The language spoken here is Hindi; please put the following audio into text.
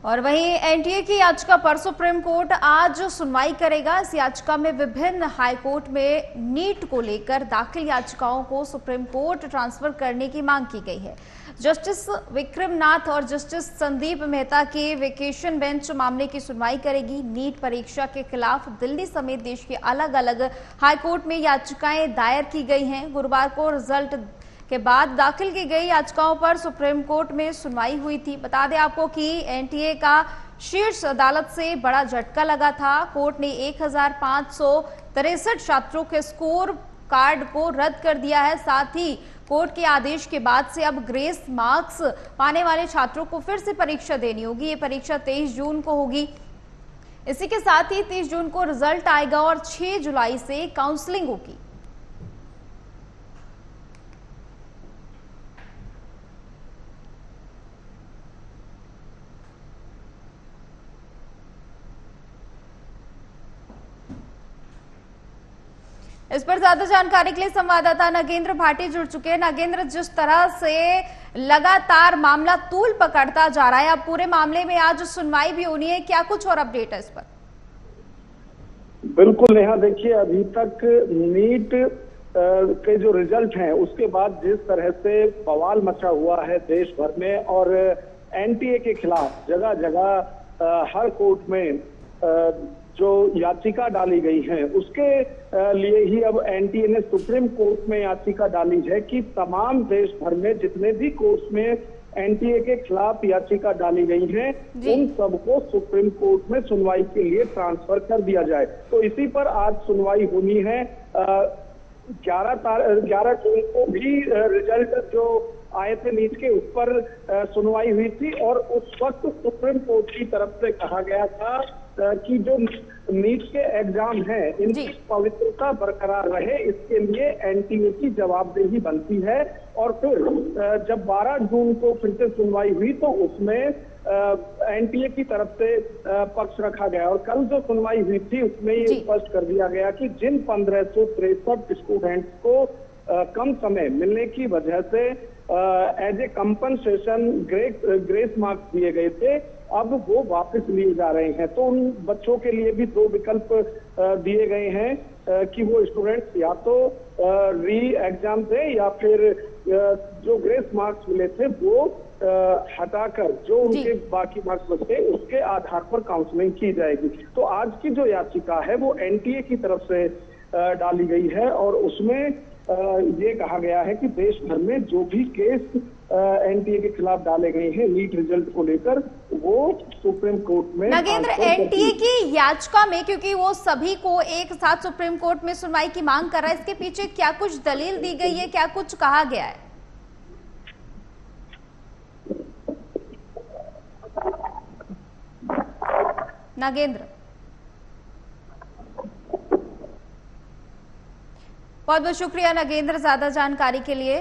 और वहीं एनटीए की याचिका पर सुप्रीम कोर्ट आज सुनवाई करेगा। इस याचिका में विभिन्न हाईकोर्ट में नीट को लेकर दाखिल याचिकाओं को सुप्रीम कोर्ट ट्रांसफर करने की मांग की गई है। जस्टिस विक्रम नाथ और जस्टिस संदीप मेहता की वेकेशन बेंच मामले की सुनवाई करेगी। नीट परीक्षा के खिलाफ दिल्ली समेत देश के अलग अलग हाईकोर्ट में याचिकाएं दायर की गई हैं। गुरुवार को रिजल्ट के बाद दाखिल की गई याचिकाओं पर सुप्रीम कोर्ट में सुनवाई हुई थी। बता दें आपको कि एनटीए का शीर्ष अदालत से बड़ा झटका लगा था। कोर्ट ने 1563 छात्रों के स्कोर कार्ड को रद्द कर दिया है। साथ ही कोर्ट के आदेश के बाद से अब ग्रेस मार्क्स पाने वाले छात्रों को फिर से परीक्षा देनी होगी। ये परीक्षा 23 जून को होगी। इसी के साथ ही 30 जून को रिजल्ट आएगा और 6 जुलाई से काउंसलिंग होगी। इस पर ज्यादा जानकारी के लिए संवाददाता नागेंद्र भाटी जुड़ चुके हैं। नागेंद्र, जिस तरह से लगातार मामला तूल पकड़ता जा रहा है, अब पूरे मामले में आज सुनवाई भी होनी है, क्या कुछ और अपडेट है इस पर? बिल्कुल नेहा, देखिए अभी तक नीट के जो रिजल्ट हैं उसके बाद जिस तरह से बवाल मचा हुआ है देश भर में और एनटीए के खिलाफ जगह जगह हर कोर्ट में जो याचिका डाली गई है उसके लिए ही अब एनटीए ने सुप्रीम कोर्ट में याचिका डाली है कि तमाम देश भर में जितने भी कोर्ट्स में एनटीए के खिलाफ याचिका डाली गई है उन सबको सुप्रीम कोर्ट में सुनवाई के लिए ट्रांसफर कर दिया जाए। तो इसी पर आज सुनवाई होनी है। 11 जून को भी रिजल्ट जो आए थे नीट के उस पर सुनवाई हुई थी और उस वक्त सुप्रीम कोर्ट की तरफ से कहा गया था कि जो नीट के एग्जाम है इनकी पवित्रता बरकरार रहे, इसके लिए एनटीए की जवाबदेही बनती है। और फिर जब 12 जून को फिर से सुनवाई हुई तो उसमें एनटीए की तरफ से पक्ष रखा गया और कल जो सुनवाई हुई थी उसमें ये स्पष्ट कर दिया गया कि जिन 1563 स्टूडेंट्स को कम समय मिलने की वजह से as a compensation grace marks दिए गए थे, अब वो वापस लिए जा रहे हैं। तो उन बच्चों के लिए भी 2 विकल्प दिए गए हैं कि वो स्टूडेंट्स या तो री एग्जाम दे या फिर जो ग्रेस मार्क्स मिले थे वो हटाकर जो उनके बाकी मार्क्स बचे उसके आधार पर काउंसलिंग की जाएगी। तो आज की जो याचिका है वो एनटीए की तरफ से डाली गई है और उसमें ये कहा गया है कि देश भर में जो भी केस एनटीए के खिलाफ डाले गए हैं नीट रिजल्ट को लेकर वो सुप्रीम कोर्ट में। नागेंद्र, एनटीए की याचिका में क्योंकि वो सभी को एक साथ सुप्रीम कोर्ट में सुनवाई की मांग कर रहा है, इसके पीछे क्या कुछ दलील दी गई है, क्या कुछ कहा गया है? नागेंद्र, बहुत बहुत शुक्रिया नागेंद्र ज्यादा जानकारी के लिए।